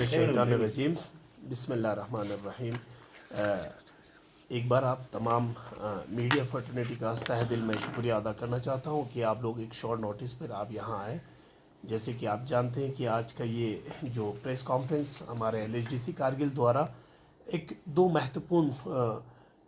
मिनशैतानिर्रजीम बिस्मिल्लाहिर्रहमानिर्रहीम। एक बार आप तमाम मीडिया फर्टर्निटी का तहे दिल में शुक्रिया अदा करना चाहता हूँ कि आप लोग एक शॉर्ट नोटिस पर आप यहाँ आए। जैसे कि आप जानते हैं कि आज का ये जो प्रेस कॉन्फ्रेंस हमारे LHDC कारगिल द्वारा एक दो महत्वपूर्ण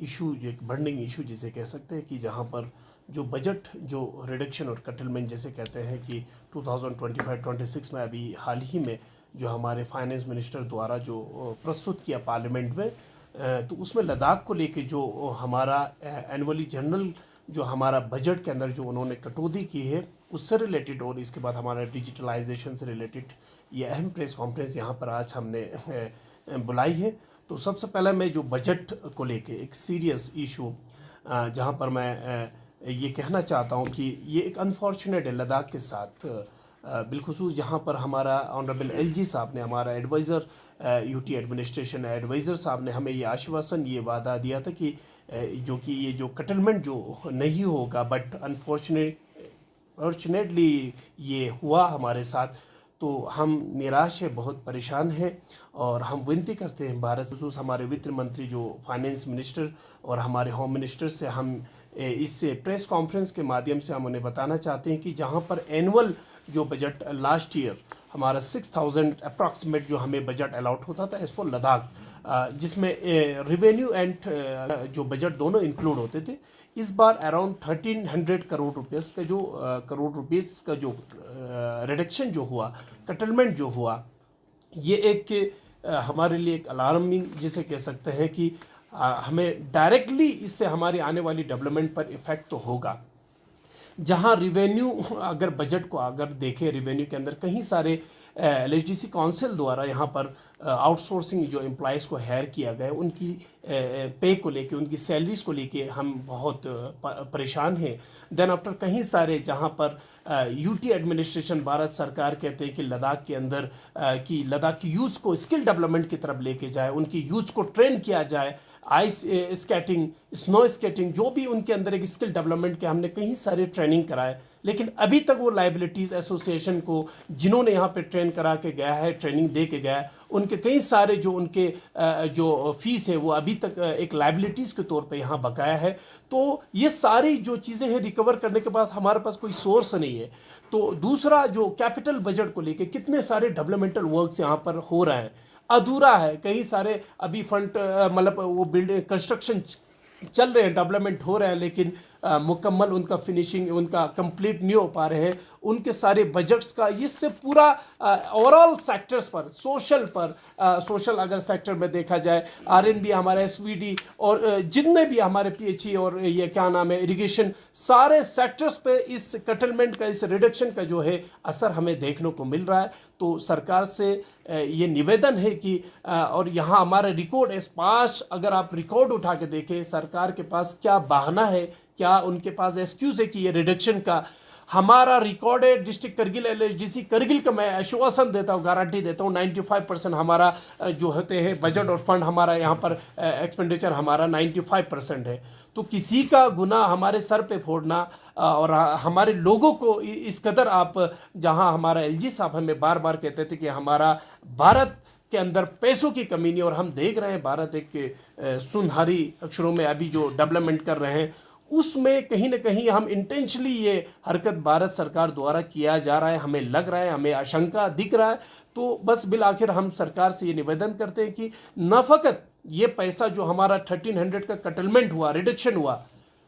इशू, एक बर्निंग इशू जिसे कह सकते हैं कि जहाँ पर जो बजट जो रिडक्शन और कटलमेंट जैसे कहते हैं कि 2025-26 में अभी हाल ही में जो हमारे फाइनेंस मिनिस्टर द्वारा जो प्रस्तुत किया पार्लियामेंट में, तो उसमें लद्दाख को लेके जो हमारा एनुअली जनरल जो हमारा बजट के अंदर जो उन्होंने कटौती की है उससे रिलेटेड और इसके बाद हमारा डिजिटलाइजेशन से रिलेटेड ये अहम प्रेस कॉन्फ्रेंस यहाँ पर आज हमने बुलाई है। तो सबसे पहले मैं जो बजट को लेके एक सीरियस इशू जहाँ पर मैं ये कहना चाहता हूँ कि ये एक अनफॉर्चुनेट है लद्दाख के साथ, बिलखुसूस जहाँ पर हमारा ऑनरेबल LG साहब ने, हमारा एडवाइज़र UT एडमिनिस्ट्रेशन एडवाइज़र साहब ने हमें ये आश्वासन, ये वादा दिया था कि जो कि ये जो कटलमेंट जो नहीं होगा, बट अनफॉर्चुनेटली ये हुआ हमारे साथ। तो हम निराश है, बहुत परेशान हैं और हम विनती करते हैं भारत खसूस हमारे वित्त मंत्री जो फाइनेंस मिनिस्टर और हमारे होम मिनिस्टर से हम इस प्रेस कॉन्फ्रेंस के माध्यम से हम उन्हें बताना चाहते हैं कि जहां पर एनुअल जो बजट लास्ट ईयर हमारा 6000 अप्रॉक्सीमेट जो हमें बजट अलाउट होता था एज फॉर लद्दाख, जिसमें रिवेन्यू एंड जो बजट दोनों इंक्लूड होते थे, इस बार अराउंड 1300 करोड़ रुपीस का जो रिडक्शन जो हुआ, कटलमेंट जो हुआ, ये एक हमारे लिए एक अलार्मिंग जिसे कह सकते हैं कि हमें डायरेक्टली इससे हमारी आने वाली डेवलपमेंट पर इफ़ेक्ट तो होगा। जहां रिवेन्यू अगर बजट को अगर देखें, रिवेन्यू के अंदर कहीं सारे LHDC काउंसिल द्वारा यहाँ पर आउटसोर्सिंग जो एम्प्लॉयज़ को हायर किया गया, उनकी पे को लेके, उनकी सैलरीज को लेके हम बहुत परेशान हैं। देन आफ्टर कहीं सारे जहाँ पर UT एडमिनिस्ट्रेशन भारत सरकार कहते हैं कि लद्दाख के अंदर कि लद्दाख की यूथ को स्किल डेवलपमेंट की तरफ लेके जाए, उनकी यूथ को ट्रेन किया जाए, आइस स्केटिंग, स्नो स्केटिंग, जो भी उनके अंदर एक स्किल डेवलपमेंट के हमने कहीं सारे ट्रेनिंग कराए, लेकिन अभी तक वो लाइबिलिटीज़ एसोसिएशन को जिन्होंने यहाँ पे ट्रेन करा के गया है, ट्रेनिंग दे के गया है, उनके कई सारे जो उनके जो फीस है वो अभी तक एक लाइबिलिटीज़ के तौर पे यहाँ बकाया है। तो ये सारी जो चीज़ें हैं रिकवर करने के बाद हमारे पास कोई सोर्स नहीं है। तो दूसरा जो कैपिटल बजट को लेके कितने सारे डेवलपमेंटल वर्क्स यहाँ पर हो रहे हैं, अधूरा है, कई सारे अभी फंड मतलब वो बिल्डिंग कंस्ट्रक्शन चल रहे हैं, डेवलपमेंट हो रहे हैं, लेकिन मुकम्मल उनका फिनिशिंग उनका कंप्लीट नहीं हो पा रहे हैं। उनके सारे बजट्स का इससे पूरा ओवरऑल सेक्टर्स पर, सोशल अगर सेक्टर में देखा जाए, RNB, हमारा SVD और जितने भी हमारे PHE और ये क्या नाम है इरिगेशन, सारे सेक्टर्स पे इस कटलमेंट का, इस रिडक्शन का जो है असर हमें देखने को मिल रहा है। तो सरकार से ये निवेदन है कि और यहाँ हमारा रिकॉर्ड पास, अगर आप रिकॉर्ड उठा के देखें, सरकार के पास क्या बहाना है, क्या उनके पास एक्सक्यूज़ है कि ये रिडक्शन का हमारा रिकॉर्ड है। डिस्ट्रिक्ट करगिल LHDC करगिल का मैं आश्वासन देता हूँ, गारंटी देता हूँ, 95% हमारा जो होते हैं बजट और फंड हमारा यहाँ पर एक्सपेंडिचर हमारा 95% है। तो किसी का गुनाह हमारे सर पे फोड़ना और हमारे लोगों को इस कदर आप, जहाँ हमारा LG साहब हमें बार बार कहते थे कि हमारा भारत के अंदर पैसों की कमी नहीं, और हम देख रहे हैं भारत एक सुनहरी अक्षरों में अभी जो डेवलपमेंट कर रहे हैं, उसमें कहीं ना कहीं हम इंटेंशनली ये हरकत भारत सरकार द्वारा किया जा रहा है, हमें लग रहा है, हमें आशंका दिख रहा है। तो बस बिल आखिर हम सरकार से ये निवेदन करते हैं कि न फ़कत ये पैसा जो हमारा 1300 का कटलमेंट हुआ, रिडक्शन हुआ,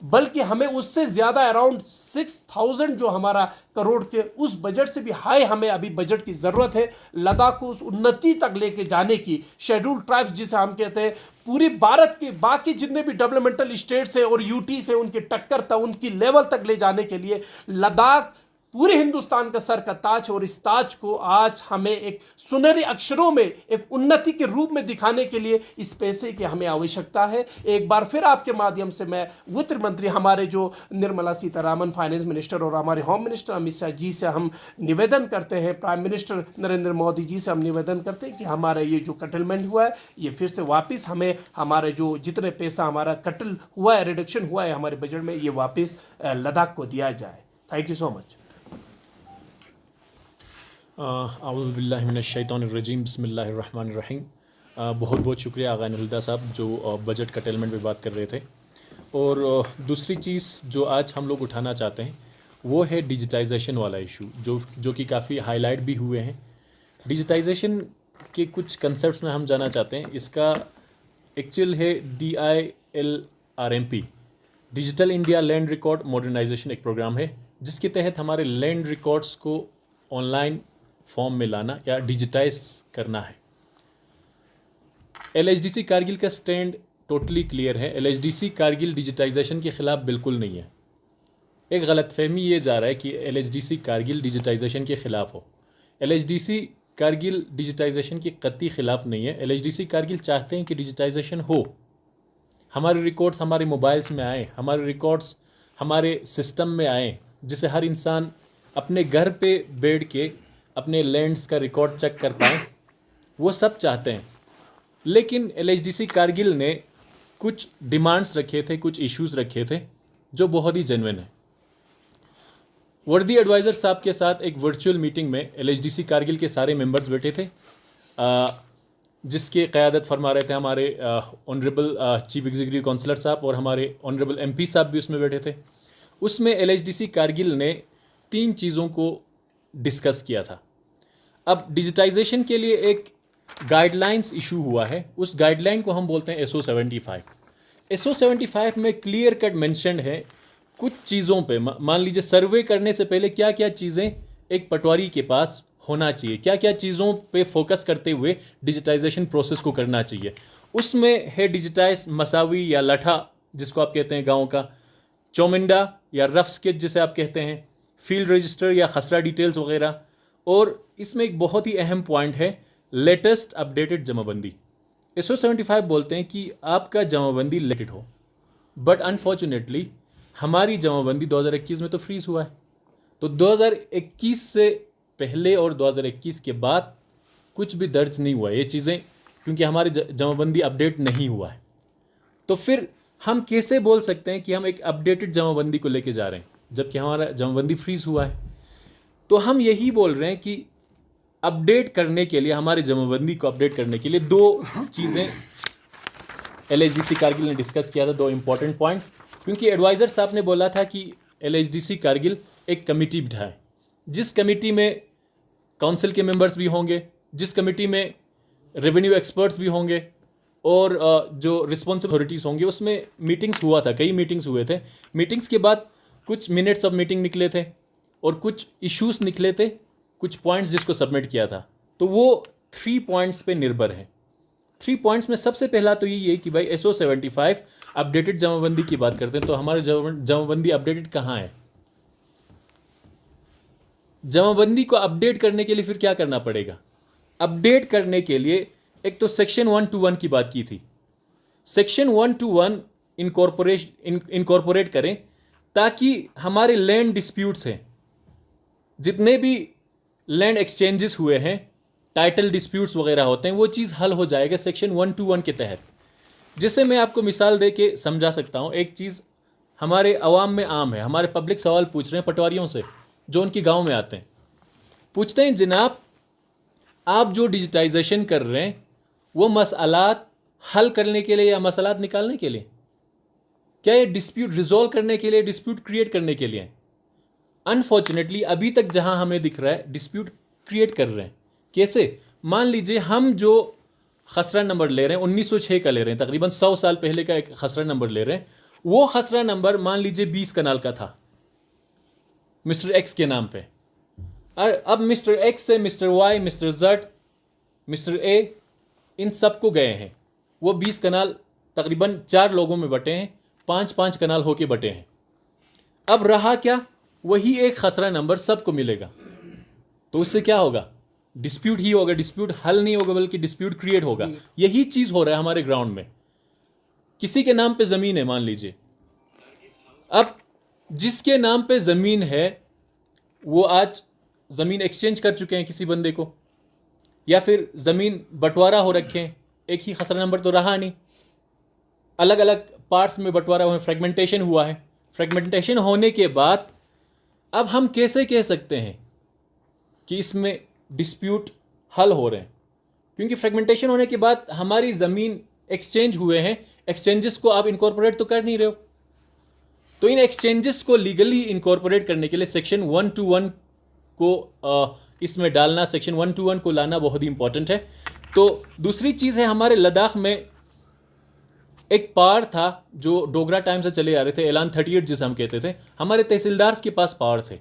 बल्कि हमें उससे ज़्यादा अराउंड 6000 जो हमारा करोड़ के उस बजट से भी हाई हमें अभी बजट की ज़रूरत है लद्दाख को उस उन्नति तक लेके जाने की। शेड्यूल ट्राइब्स जिसे हम कहते हैं, पूरी भारत के बाकी जितने भी डेवलपमेंटल स्टेट्स हैं और UT से उनकी टक्कर तक, उनकी लेवल तक ले जाने के लिए लद्दाख पूरे हिंदुस्तान का सर का ताज, और इस ताज को आज हमें एक सुनहरे अक्षरों में एक उन्नति के रूप में दिखाने के लिए इस पैसे की हमें आवश्यकता है। एक बार फिर आपके माध्यम से मैं वित्त मंत्री हमारे जो निर्मला सीतारामन फाइनेंस मिनिस्टर और हमारे होम मिनिस्टर अमित शाह जी से हम निवेदन करते हैं, प्राइम मिनिस्टर नरेंद्र मोदी जी से हम निवेदन करते हैं कि हमारा ये जो कटलमेंट हुआ है ये फिर से वापस हमें, हमारे जो जितने पैसा हमारा कटल हुआ है, रिडक्शन हुआ है हमारे बजट में, ये वापस लद्दाख को दिया जाए। Thank you so much. आऊज़ु बिल्लाहि मिनश्शैतानिर्रजीम बिस्मिल्लाहिर्रहमानिर्रहीम। बहुत बहुत शुक्रिया आगा नलदा साहब जो बजट कटेलमेंट पे बात कर रहे थे। और दूसरी चीज़ जो आज हम लोग उठाना चाहते हैं वो है डिजिटाइजेशन वाला इशू जो कि काफ़ी हाईलाइट भी हुए हैं। डिजिटाइजेशन के कुछ कंसेप्ट्स में हम जाना चाहते हैं। इसका एक्चुअल है DILRMP, digital India land record modernisation, एक प्रोग्राम है जिसके तहत हमारे लैंड रिकॉर्ड्स को ऑनलाइन फॉर्म में लाना या डिजिटाइज करना है। LHDC कारगिल का स्टैंड टोटली क्लियर है। LHDC कारगिल डिजिटाइजेशन के ख़िलाफ़ बिल्कुल नहीं है। एक गलत फहमी ये जा रहा है कि LHDC कारगिल डिजिटाइजेशन के ख़िलाफ़ हो। LHDC कारगिल डिजिटाइजेशन के कतई ख़िलाफ़ नहीं है। LHDC कारगिल चाहते हैं कि डिजिटाइजेशन हो, हमारे रिकॉर्ड्स हमारे मोबाइल्स में आए, हमारे रिकॉर्ड्स हमारे सिस्टम में आए, जिसे हर इंसान अपने घर पे बैठ के अपने लैंड्स का रिकॉर्ड चेक कर पाएँ। वो सब चाहते हैं। लेकिन LHDC कारगिल ने कुछ डिमांड्स रखे थे, कुछ इश्यूज़ रखे थे जो बहुत ही जेन्युइन है। वर्दी एडवाइज़र साहब के साथ एक वर्चुअल मीटिंग में LHDC कारगिल के सारे मेंबर्स बैठे थे, जिसके क़यादत फरमा रहे थे हमारे ऑनरेबल चीफ एग्जीक्यूटिव काउंसलर साहब और हमारे ऑनरेबल MP साहब भी उसमें बैठे थे। उसमें LHDC कारगिल ने 3 चीज़ों को डिस्कस किया था। अब डिजिटाइजेशन के लिए एक गाइडलाइंस इशू हुआ है, उस गाइडलाइन को हम बोलते हैं SO75। SO75 में क्लियर कट मेंशन है कुछ चीज़ों पे। मान लीजिए सर्वे करने से पहले क्या क्या चीज़ें एक पटवारी के पास होना चाहिए, क्या क्या चीज़ों पे फोकस करते हुए डिजिटाइजेशन प्रोसेस को करना चाहिए। उसमें है डिजिटाइज मसावी या लठा जिसको आप कहते हैं गाँव का, चौमिंडा या रफ स्केच जिसे आप कहते हैं, फील्ड रजिस्टर या खसरा डिटेल्स वगैरह। और इसमें एक बहुत ही अहम पॉइंट है लेटेस्ट अपडेटेड जमाबंदी। SO75 बोलते हैं कि आपका जमाबंदी लेटेड हो, बट अनफॉर्चुनेटली हमारी जमाबंदी 2021 में तो फ्रीज़ हुआ है। तो 2021 से पहले और 2021 के बाद कुछ भी दर्ज नहीं हुआ ये चीज़ें, क्योंकि हमारी जमाबंदी अपडेट नहीं हुआ है। तो फिर हम कैसे बोल सकते हैं कि हम एक अपडेटेड जमाबंदी को लेके जा रहे हैं जबकि हमारा जमाबंदी फ्रीज़ हुआ है। तो हम यही बोल रहे हैं कि अपडेट करने के लिए, हमारे जमाबंदी को अपडेट करने के लिए 2 चीज़ें LHDC कारगिल ने डिस्कस किया था, 2 इंपॉर्टेंट पॉइंट्स। क्योंकि एडवाइज़र साहब ने बोला था कि LHDC कारगिल एक कमेटी बिठाए, जिस कमेटी में काउंसिल के मेंबर्स भी होंगे, जिस कमेटी में रेवेन्यू एक्सपर्ट्स भी होंगे और जो रिस्पॉन्सिबल अथॉरिटीज़ होंगे। उसमें मीटिंग्स हुआ था, कई मीटिंग्स हुए थे। मीटिंग्स के बाद कुछ मिनट्स ऑफ मीटिंग निकले थे और कुछ इश्यूज़ निकले थे, कुछ पॉइंट्स जिसको सबमिट किया था। तो वो 3 पॉइंट्स पे निर्भर है। 3 पॉइंट्स में सबसे पहला तो यही है कि भाई SO75 अपडेटेड जमाबंदी की बात करते हैं, तो हमारे जमाबंदी अपडेटेड कहाँ है। जमाबंदी को अपडेट करने के लिए फिर क्या करना पड़ेगा। अपडेट करने के लिए एक तो सेक्शन 121 की बात की थी। सेक्शन 121 इनकॉर्पोरेट करें ताकि हमारे लैंड डिस्प्यूट्स हैं, जितने भी लैंड एक्सचेंजेस हुए हैं, टाइटल डिस्प्यूट्स वगैरह होते हैं, वो चीज़ हल हो जाएगा सेक्शन 121 के तहत। जिससे मैं आपको मिसाल दे के समझा सकता हूँ। एक चीज़ हमारे अवाम में आम है, हमारे पब्लिक सवाल पूछ रहे हैं पटवारियों से जो उनकी गांव में आते हैं, पूछते हैं जनाब आप जो डिजिटाइजेशन कर रहे हैं वो मसलात हल करने के लिए या मसलात निकालने के लिए, क्या ये डिस्प्यूट रिजॉल्व करने के लिए, डिस्प्यूट क्रिएट करने के लिए। अनफॉर्चुनेटली अभी तक जहां हमें दिख रहा है डिस्प्यूट क्रिएट कर रहे हैं। कैसे? मान लीजिए हम जो खसरा नंबर ले रहे हैं 1906 का ले रहे हैं, तकरीबन 100 साल पहले का एक खसरा नंबर ले रहे हैं। वो खसरा नंबर मान लीजिए 20 कनाल का था मिस्टर X के नाम पे। अब मिस्टर X से mister Y, mister Z, mister A, इन सबको गए हैं। वो 20 कनाल तकरीबन 4 लोगों में बटे हैं, 5-5 कनाल होके बटे हैं। अब रहा क्या, वही एक खसरा नंबर सबको मिलेगा। तो उससे क्या होगा, डिस्प्यूट ही होगा, डिस्प्यूट हल नहीं होगा बल्कि डिस्प्यूट क्रिएट होगा। यही चीज़ हो रहा है हमारे ग्राउंड में। किसी के नाम पे ज़मीन है मान लीजिए, अब जिसके नाम पे ज़मीन है वो आज ज़मीन एक्सचेंज कर चुके हैं किसी बंदे को, या फिर ज़मीन बंटवारा हो रखे हैं, एक ही खसरा नंबर तो रहा नहीं, अलग अलग पार्ट्स में बंटवारा हुआ है, फ्रेगमेंटेशन हुआ है। फ्रेगमेंटेशन होने के बाद अब हम कैसे कह सकते हैं कि इसमें डिस्प्यूट हल हो रहे हैं, क्योंकि फ्रेगमेंटेशन होने के बाद हमारी ज़मीन एक्सचेंज हुए हैं, एक्सचेंजेस को आप इनकॉर्पोरेट तो कर नहीं रहे हो। तो इन एक्सचेंजेस को लीगली इनकॉर्पोरेट करने के लिए सेक्शन 121 को इसमें डालना, सेक्शन 121 को लाना बहुत ही इंपॉर्टेंट है। तो दूसरी चीज़ है, हमारे लद्दाख में एक पावर था जो डोगरा टाइम से चले आ रहे थे, ऐलान 38 जिसे हम कहते थे। हमारे तहसीलदार के पास पावर थे,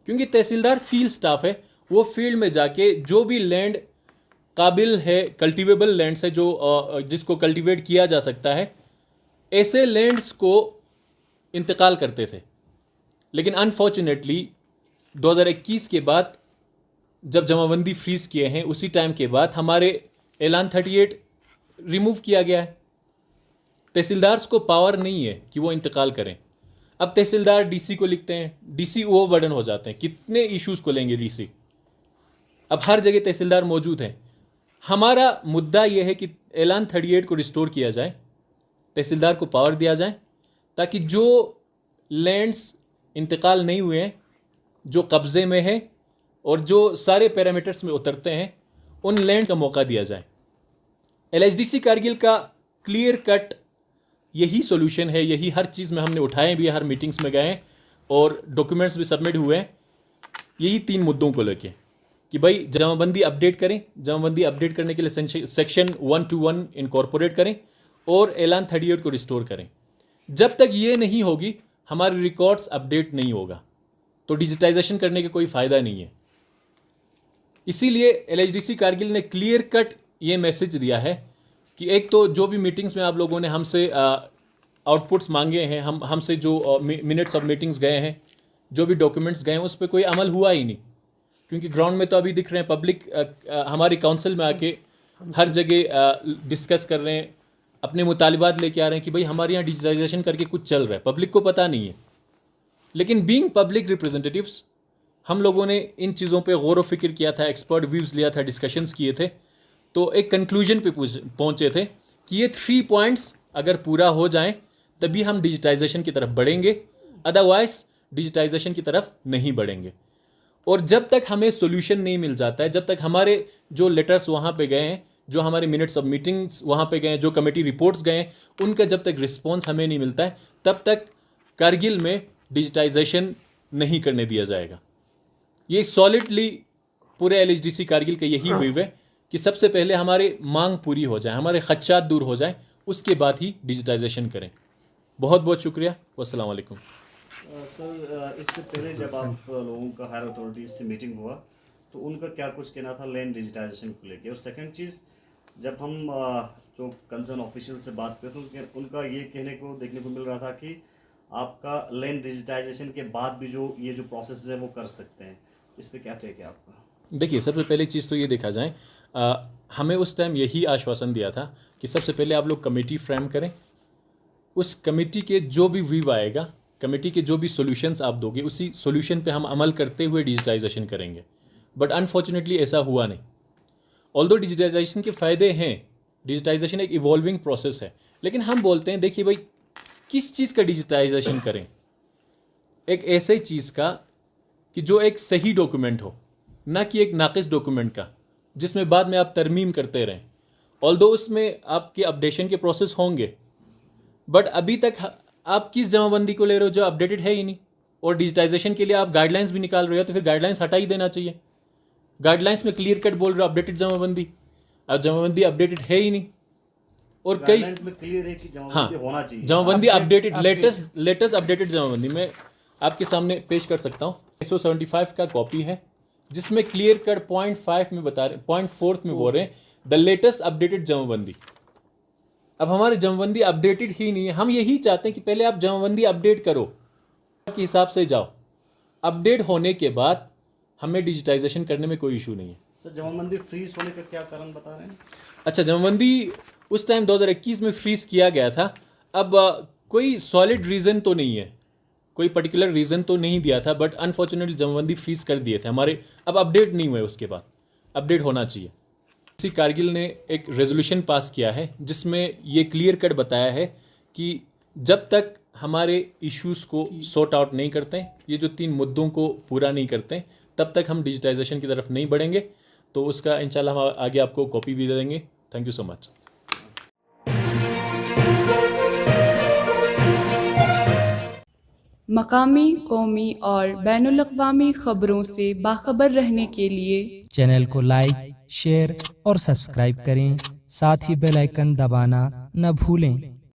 क्योंकि तहसीलदार फील्ड स्टाफ है, वो फील्ड में जाके जो भी लैंड काबिल है, कल्टिवेबल लैंड्स है, जो जिसको कल्टिवेट किया जा सकता है, ऐसे लैंड्स को इंतकाल करते थे। लेकिन अनफॉर्चुनेटली 2021 के बाद जब जमाबंदी फ्रीज किए हैं, उसी टाइम के बाद हमारे ऐलान 38 रिमूव किया गया है। तहसीलदार्स को पावर नहीं है कि वो इंतकाल करें। अब तहसीलदार डीसी को लिखते हैं, डीसी ओवरबर्डन हो जाते हैं, कितने इश्यूज़ को लेंगे डीसी। अब हर जगह तहसीलदार मौजूद हैं। हमारा मुद्दा यह है कि ऐलान 38 को रिस्टोर किया जाए, तहसीलदार को पावर दिया जाए, ताकि जो लैंड्स इंतकाल नहीं हुए हैं, जो कब्ज़े में है और जो सारे पैरामीटर्स में उतरते हैं, उन लैंड का मौका दिया जाए। LHDC कारगिल का क्लियर कट यही सॉल्यूशन है, यही हर चीज़ में हमने उठाए भी, हर मीटिंग्स में गए और डॉक्यूमेंट्स भी सबमिट हुए हैं, यही 3 मुद्दों को लेके कि भाई जमाबंदी अपडेट करें, जमाबंदी अपडेट करने के लिए सेक्शन 121 इनकॉर्पोरेट करें और ऐलान 38 को रिस्टोर करें। जब तक ये नहीं होगी, हमारे रिकॉर्ड्स अपडेट नहीं होगा, तो डिजिटाइजेशन करने का कोई फ़ायदा नहीं है। इसीलिए LHDC कारगिल ने क्लियर कट ये मैसेज दिया है कि एक तो जो भी मीटिंग्स में आप लोगों ने हमसे आउटपुट्स मांगे हैं, हमसे जो मिनट्स ऑफ मीटिंग्स गए हैं, जो भी डॉक्यूमेंट्स गए हैं, उस पर कोई अमल हुआ ही नहीं। क्योंकि ग्राउंड में तो अभी दिख रहे हैं, पब्लिक हमारी काउंसिल में आके हर जगह डिस्कस कर रहे हैं, अपने मुतालिबात लेके आ रहे हैं कि भाई हमारे यहाँ डिजिटाइजेशन करके कुछ चल रहा है, पब्लिक को पता नहीं है। लेकिन बीइंग पब्लिक रिप्रेजेंटेटिव्स, हम लोगों ने इन चीज़ों पे गौर व फिक्र किया था, एक्सपर्ट व्यूज़ लिया था, डिस्कशंस किए थे, तो एक कंक्लूजन पे पहुँचे थे कि ये 3 पॉइंट्स अगर पूरा हो जाएं तभी हम डिजिटाइजेशन की तरफ बढ़ेंगे, अदरवाइज डिजिटाइजेशन की तरफ नहीं बढ़ेंगे। और जब तक हमें सोल्यूशन नहीं मिल जाता है, जब तक हमारे जो लेटर्स वहाँ पे गए हैं, जो हमारे मिनट्स ऑफ मीटिंग्स वहाँ पे गए हैं, जो कमेटी रिपोर्ट्स गए हैं, उनका जब तक रिस्पॉन्स हमें नहीं मिलता है, तब तक कारगिल में डिजिटाइजेशन नहीं करने दिया जाएगा। ये सॉलिडली पूरे LHDC कारगिल का यही व्यू है कि सबसे पहले हमारे मांग पूरी हो जाए, हमारे खदशात दूर हो जाए, उसके बाद ही डिजिटाइजेशन करें। बहुत बहुत शुक्रिया। वस्सलाम वालेकुम। सर, इससे पहले जब आप लोगों का हायर अथॉरिटीज से मीटिंग हुआ तो उनका क्या कुछ कहना था लैंड डिजिटाइजेशन को लेके? और सेकंड चीज़, जब हम जो कंसर्न ऑफिशियल से बात करते हैं तो उनका ये कहने को देखने को मिल रहा था कि आपका लैंड डिजिटाइजेशन के बाद भी जो ये जो प्रोसेस है वो कर सकते हैं। इस पर क्या टेक है आपका? देखिए, सबसे पहले चीज़ तो ये देखा जाए, हमें उस टाइम यही आश्वासन दिया था कि सबसे पहले आप लोग कमेटी फ्रेम करें, उस कमेटी के जो भी व्यू आएगा, कमेटी के जो भी सॉल्यूशंस आप दोगे, उसी सॉल्यूशन पे हम अमल करते हुए डिजिटाइजेशन करेंगे। बट अनफॉर्चुनेटली ऐसा हुआ नहीं। ऑल्दो डिजिटाइजेशन के फ़ायदे हैं, डिजिटाइजेशन एक इवॉल्विंग प्रोसेस है, लेकिन हम बोलते हैं देखिए भाई किस चीज़ का डिजिटाइजेशन करें? एक ऐसे चीज़ का कि जो एक सही डॉक्यूमेंट हो, ना कि एक नाक़िस डॉक्यूमेंट का जिसमें बाद में आप तरमीम करते रहें। ऑल्दो उसमें आपके अपडेशन के प्रोसेस होंगे, बट अभी तक आप किस जमाबंदी को ले रहे हो जो अपडेटेड है ही नहीं। और डिजिटाइजेशन के लिए आप गाइडलाइंस भी निकाल रहे हो, तो फिर गाइडलाइंस हटा ही देना चाहिए। गाइडलाइंस में क्लियर कट बोल रहे हो अपडेटेड जमाबंदी, अब जमाबंदी अपडेटेड है ही नहीं। और कई गाइडलाइंस में क्लियर है कि हाँ, जमाबंदी होना चाहिए। जमाबंदी अपडेटेड, लेटेस्ट अपडेटेड जमाबंदी मैं आपके सामने पेश कर सकता हूँ। 175 का कॉपी है जिसमें क्लियर कट पॉइंट 5 में बता रहे, पॉइंट 4 में बोल रहे हैं द लेटेस्ट अपडेटेड जमाबंदी। अब हमारी जमाबंदी अपडेटेड ही नहीं है। हम यही चाहते हैं कि पहले आप जमाबंदी अपडेट करो, के हिसाब से जाओ, अपडेट होने के बाद हमें डिजिटाइजेशन करने में कोई इशू नहीं है। सर, जमाबंदी फ्रीज होने का क्या कारण बता रहे हैं? अच्छा, जमाबंदी उस टाइम 2021 में फ्रीज किया गया था। अब कोई सॉलिड रीज़न तो नहीं है, कोई पर्टिकुलर रीज़न तो नहीं दिया था, बट अनफॉर्चुनेटली जमाबंदी फ्रीज कर दिए थे हमारे। अब अपडेट नहीं हुए, उसके बाद अपडेट होना चाहिए। इसी कारगिल ने एक रेजोल्यूशन पास किया है जिसमें ये क्लियर कट बताया है कि जब तक हमारे इश्यूज़ को सॉर्ट आउट नहीं करते, ये जो 3 मुद्दों को पूरा नहीं करते, तब तक हम डिजिटाइजेशन की तरफ नहीं बढ़ेंगे। तो उसका इंशाल्लाह हम आगे आपको कॉपी भी दे देंगे। Thank you so much. मकामी, कौमी और बैनुल-अक़वामी ख़बरों से बाखबर रहने के लिए चैनल को लाइक, शेयर और सब्सक्राइब करें। साथ ही बेल आइकन दबाना न भूलें।